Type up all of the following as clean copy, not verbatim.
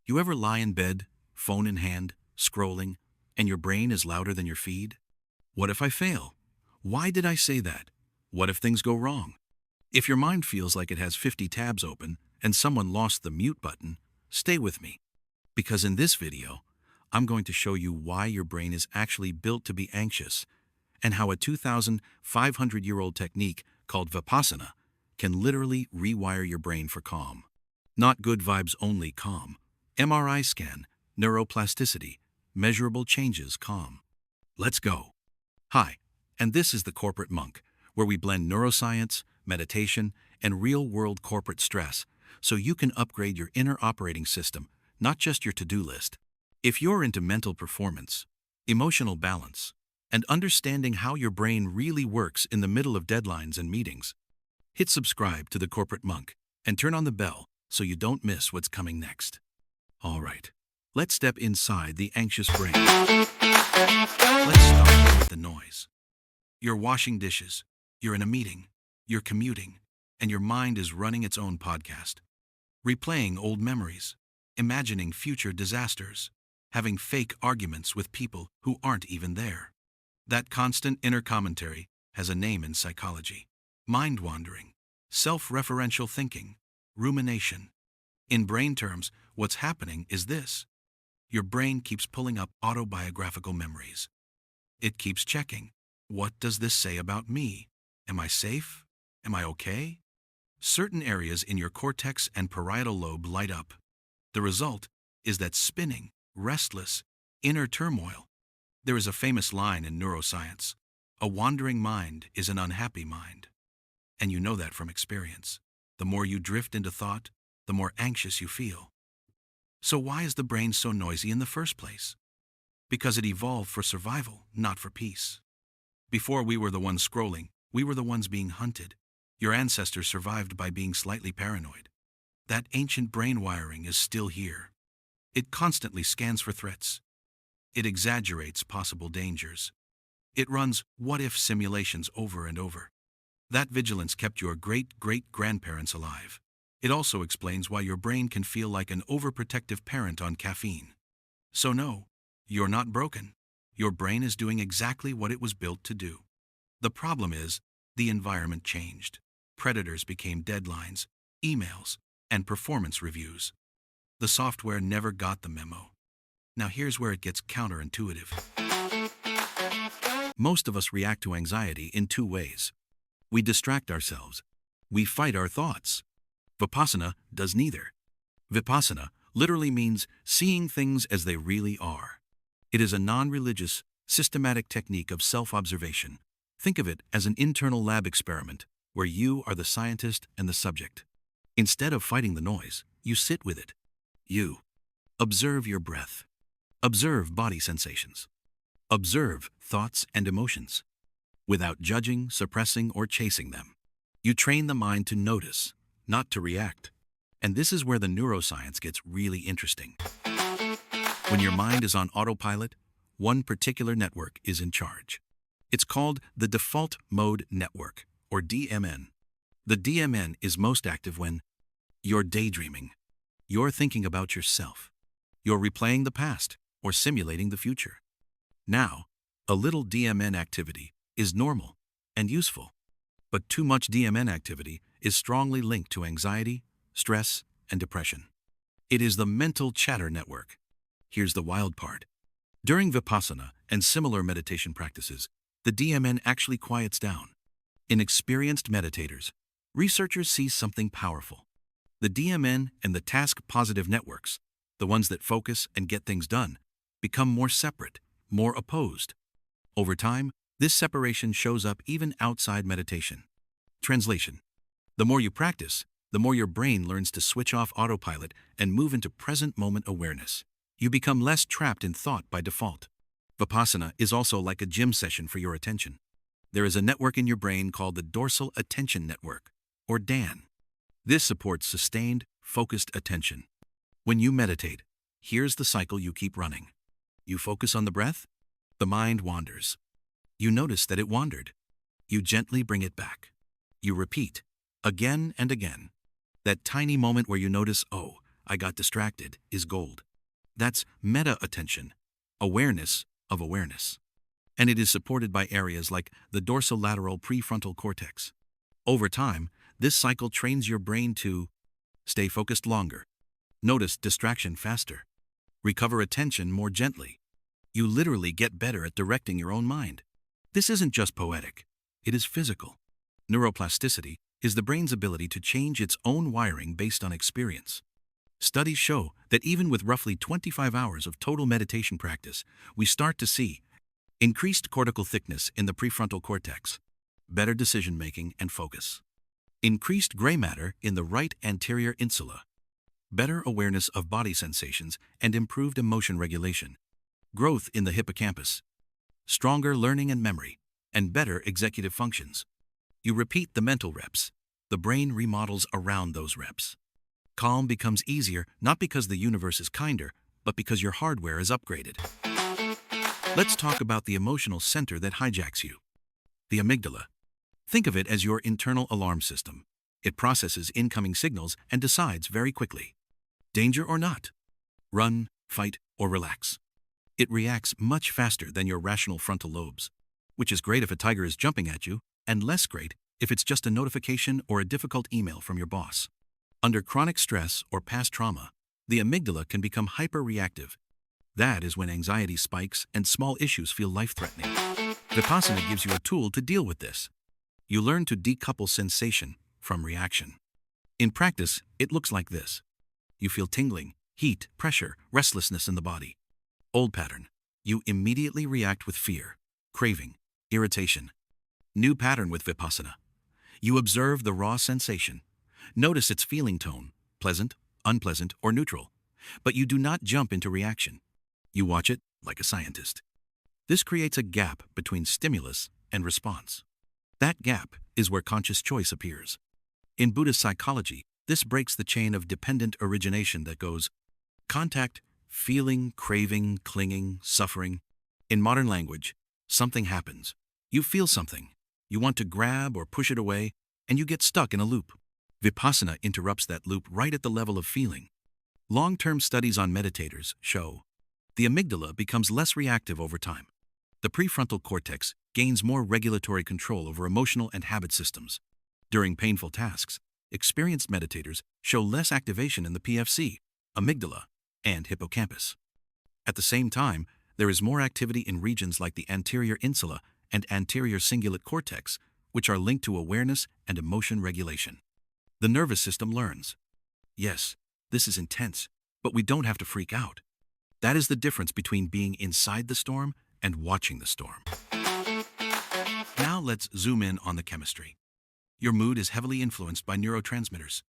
You ever lie in bed, phone in hand, scrolling, and your brain is louder than your feed? What if I fail? Why did I say that? What if things go wrong? If your mind feels like it has 50 tabs open and someone lost the mute button, stay with me. Because in this video, I'm going to show you why your brain is actually built to be anxious and how a 2,500-year-old technique called Vipassana can literally rewire your brain for calm. Not good vibes only calm. MRI scan, neuroplasticity, measurable changes calm. Let's go. Hi, and this is the Corporate Monk, where we blend neuroscience, meditation, and real-world corporate stress so you can upgrade your inner operating system, not just your to-do list. If you're into mental performance, emotional balance, and understanding how your brain really works in the middle of deadlines and meetings, hit subscribe to the Corporate Monk and turn on the bell so you don't miss what's coming next. All right, let's step inside the anxious brain. Let's start with the noise. You're washing dishes, you're in a meeting, you're commuting, and your mind is running its own podcast. Replaying old memories, imagining future disasters, having fake arguments with people who aren't even there. That constant inner commentary has a name in psychology: mind wandering, self-referential thinking, rumination. In brain terms, what's happening is this. Your brain keeps pulling up autobiographical memories. It keeps checking. What does this say about me? Am I safe? Am I okay? Certain areas in your cortex and parietal lobe light up. The result is that spinning, restless, inner turmoil. There is a famous line in neuroscience: a wandering mind is an unhappy mind. And you know that from experience. The more you drift into thought, the more anxious you feel. So why is the brain so noisy in the first place? Because it evolved for survival, not for peace. Before we were the ones scrolling, we were the ones being hunted. Your ancestors survived by being slightly paranoid. That ancient brain wiring is still here. It constantly scans for threats. It exaggerates possible dangers. It runs what-if simulations over and over. That vigilance kept your great-great-grandparents alive. It also explains why your brain can feel like an overprotective parent on caffeine. So no, you're not broken. Your brain is doing exactly what it was built to do. The problem is, the environment changed. Predators became deadlines, emails, and performance reviews. The software never got the memo. Now here's where it gets counterintuitive. Most of us react to anxiety in two ways. We distract ourselves. We fight our thoughts. Vipassana does neither. Vipassana literally means seeing things as they really are. It is a non-religious, systematic technique of self-observation. Think of it as an internal lab experiment where you are the scientist and the subject. Instead of fighting the noise, you sit with it. You observe your breath. Observe body sensations. Observe thoughts and emotions. Without judging, suppressing, or chasing them. You train the mind to notice, not to react. And this is where the neuroscience gets really interesting. When your mind is on autopilot, one particular network is in charge. It's called the default mode network, or DMN. The DMN is most active when you're daydreaming. You're thinking about yourself. You're replaying the past or simulating the future. Now, a little DMN activity is normal and useful. But too much DMN activity is strongly linked to anxiety, stress, and depression. It is the mental chatter network. Here's the wild part. During Vipassana and similar meditation practices, the DMN actually quiets down. In experienced meditators, researchers see something powerful. The DMN and the task-positive networks, the ones that focus and get things done, become more separate, more opposed. Over time, this separation shows up even outside meditation. Translation: the more you practice, the more your brain learns to switch off autopilot and move into present moment awareness. You become less trapped in thought by default. Vipassana is also like a gym session for your attention. There is a network in your brain called the dorsal attention network, or DAN. This supports sustained, focused attention. When you meditate, here's the cycle you keep running. You focus on the breath, the mind wanders. You notice that it wandered. You gently bring it back. You repeat, again and again. That tiny moment where you notice, oh, I got distracted is gold. That's meta-attention, awareness of awareness. And it is supported by areas like the dorsolateral prefrontal cortex. Over time, this cycle trains your brain to stay focused longer, notice distraction faster, recover attention more gently. You literally get better at directing your own mind. This isn't just poetic, it is physical. Neuroplasticity is the brain's ability to change its own wiring based on experience. Studies show that even with roughly 25 hours of total meditation practice, we start to see increased cortical thickness in the prefrontal cortex, better decision-making and focus, increased gray matter in the right anterior insula, better awareness of body sensations and improved emotion regulation, growth in the hippocampus, stronger learning and memory, and better executive functions. You repeat the mental reps. The brain remodels around those reps. Calm becomes easier not because the universe is kinder, but because your hardware is upgraded. Let's talk about the emotional center that hijacks you. The amygdala. Think of it as your internal alarm system. It processes incoming signals and decides very quickly. Danger or not? Run, fight, or relax. It reacts much faster than your rational frontal lobes, which is great if a tiger is jumping at you, and less great if it's just a notification or a difficult email from your boss. Under chronic stress or past trauma, the amygdala can become hyper-reactive. That is when anxiety spikes and small issues feel life-threatening. Vipassana gives you a tool to deal with this. You learn to decouple sensation from reaction. In practice, it looks like this. You feel tingling, heat, pressure, restlessness in the body. Old pattern. You immediately react with fear, craving, irritation. New pattern with Vipassana. You observe the raw sensation. Notice its feeling tone, pleasant, unpleasant, or neutral. But you do not jump into reaction. You watch it like a scientist. This creates a gap between stimulus and response. That gap is where conscious choice appears. In Buddhist psychology, this breaks the chain of dependent origination that goes contact, feeling, craving, clinging, suffering. In modern language, something happens. You feel something. You want to grab or push it away, and you get stuck in a loop. Vipassana interrupts that loop right at the level of feeling. Long-term studies on meditators show the amygdala becomes less reactive over time. The prefrontal cortex gains more regulatory control over emotional and habit systems. During painful tasks, experienced meditators show less activation in the PFC, amygdala, and hippocampus. At the same time, there is more activity in regions like the anterior insula and anterior cingulate cortex, which are linked to awareness and emotion regulation. The nervous system learns. Yes, this is intense, but we don't have to freak out. That is the difference between being inside the storm and watching the storm. Now let's zoom in on the chemistry. Your mood is heavily influenced by neurotransmitters.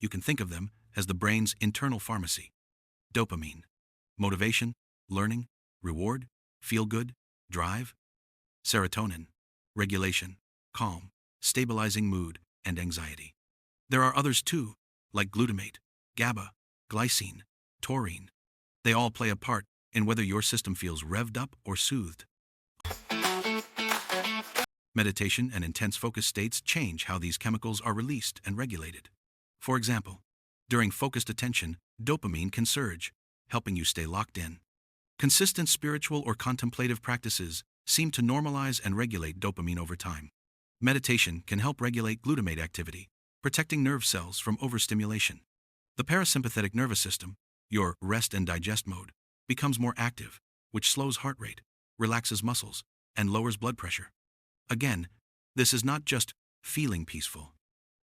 You can think of them as the brain's internal pharmacy. Dopamine, motivation, learning, reward, feel-good, drive. Serotonin, regulation, calm, stabilizing mood, and anxiety. There are others too, like glutamate, GABA, glycine, taurine. They all play a part in whether your system feels revved up or soothed. Meditation and intense focus states change how these chemicals are released and regulated. For example, during focused attention, dopamine can surge, helping you stay locked in. Consistent spiritual or contemplative practices seem to normalize and regulate dopamine over time. Meditation can help regulate glutamate activity, protecting nerve cells from overstimulation. The parasympathetic nervous system, your rest and digest mode, becomes more active, which slows heart rate, relaxes muscles, and lowers blood pressure. Again, this is not just feeling peaceful.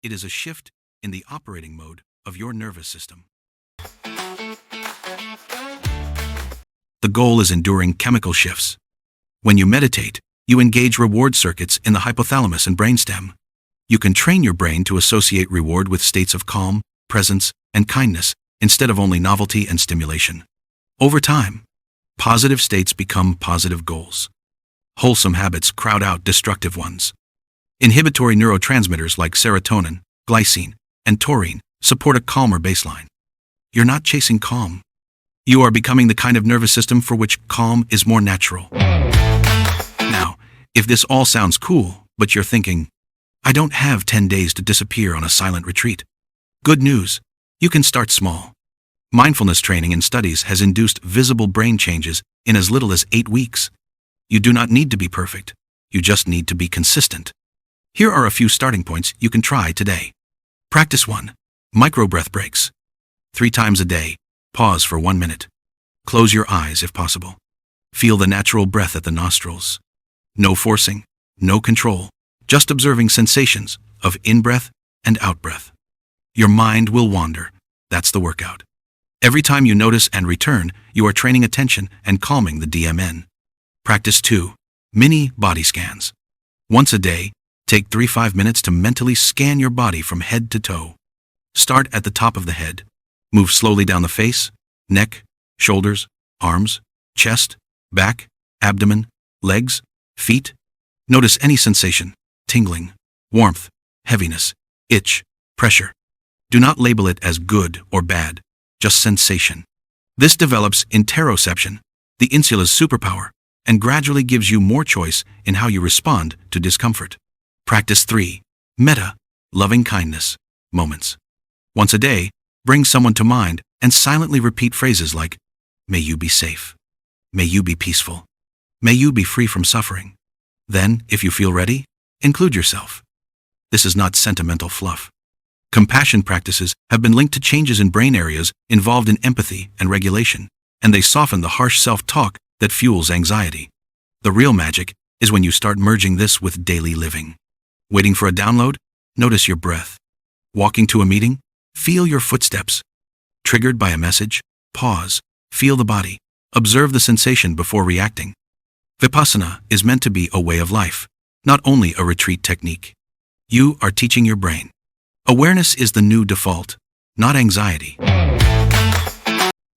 It is a shift in the operating mode of your nervous system. The goal is enduring chemical shifts. When you meditate, you engage reward circuits in the hypothalamus and brainstem. You can train your brain to associate reward with states of calm, presence, and kindness instead of only novelty and stimulation. Over time, positive states become positive goals. Wholesome habits crowd out destructive ones. Inhibitory neurotransmitters like serotonin, glycine, and taurine support a calmer baseline. You're not chasing calm. You are becoming the kind of nervous system for which calm is more natural. Now, if this all sounds cool, but you're thinking, I don't have 10 days to disappear on a silent retreat. Good news, you can start small. Mindfulness training in studies has induced visible brain changes in as little as 8 weeks. You do not need to be perfect. You just need to be consistent. Here are a few starting points you can try today. Practice 1. Micro breath breaks. 3 times a day, pause for 1 minute. Close your eyes if possible. Feel the natural breath at the nostrils. No forcing, no control, just observing sensations of in-breath and out-breath. Your mind will wander. That's the workout. Every time you notice and return, you are training attention and calming the DMN. Practice 2. Mini body scans. Once a day, take 3-5 minutes to mentally scan your body from head to toe. Start at the top of the head. Move slowly down the face, neck, shoulders, arms, chest, back, abdomen, legs, feet. Notice any sensation, tingling, warmth, heaviness, itch, pressure. Do not label it as good or bad, just sensation. This develops interoception, the insula's superpower, and gradually gives you more choice in how you respond to discomfort. Practice 3. Metta, loving kindness, moments. Once a day, bring someone to mind and silently repeat phrases like, "May you be safe. May you be peaceful. May you be free from suffering." Then, if you feel ready, include yourself. This is not sentimental fluff. Compassion practices have been linked to changes in brain areas involved in empathy and regulation, and they soften the harsh self-talk that fuels anxiety. The real magic is when you start merging this with daily living. Waiting for a download? Notice your breath. Walking to a meeting? Feel your footsteps. Triggered by a message? Pause. Feel the body. Observe the sensation before reacting. Vipassana is meant to be a way of life, not only a retreat technique. You are teaching your brain. Awareness is the new default, not anxiety.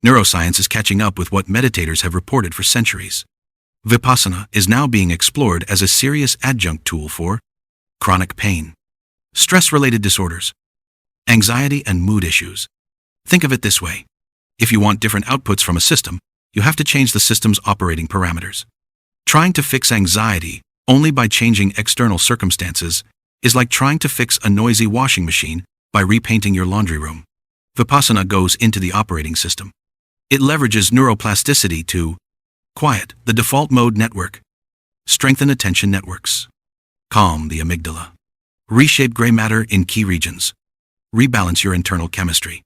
Neuroscience is catching up with what meditators have reported for centuries. Vipassana is now being explored as a serious adjunct tool for chronic pain, stress-related disorders, anxiety and mood issues. Think of it this way. If you want different outputs from a system, you have to change the system's operating parameters. Trying to fix anxiety only by changing external circumstances is like trying to fix a noisy washing machine by repainting your laundry room. Vipassana goes into the operating system. It leverages neuroplasticity to quiet the default mode network, strengthen attention networks, calm the amygdala, reshape gray matter in key regions, rebalance your internal chemistry.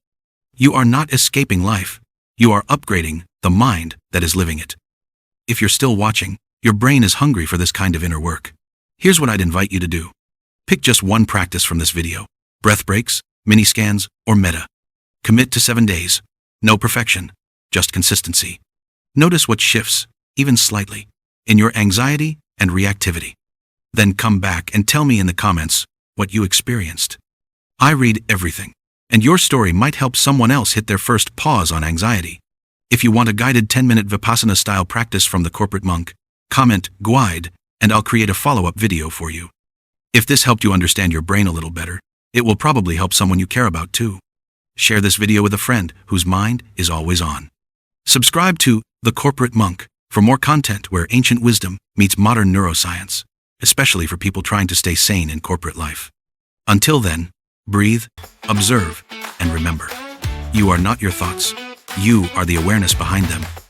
You are not escaping life. You are upgrading the mind that is living it. If you're still watching, your brain is hungry for this kind of inner work. Here's what I'd invite you to do. Pick just one practice from this video: breath breaks, mini scans, or metta. Commit to 7 days. No perfection, just consistency. Notice what shifts, even slightly, in your anxiety and reactivity. Then come back and tell me in the comments what you experienced. I read everything, and your story might help someone else hit their first pause on anxiety. If you want a guided 10-minute Vipassana-style practice from the corporate monk, comment "guide" and I'll create a follow-up video for you. If this helped you understand your brain a little better, it will probably help someone you care about too. Share this video with a friend whose mind is always on. Subscribe to The Corporate Monk for more content where ancient wisdom meets modern neuroscience, especially for people trying to stay sane in corporate life. Until then, breathe, observe, and remember, you are not your thoughts. You are the awareness behind them.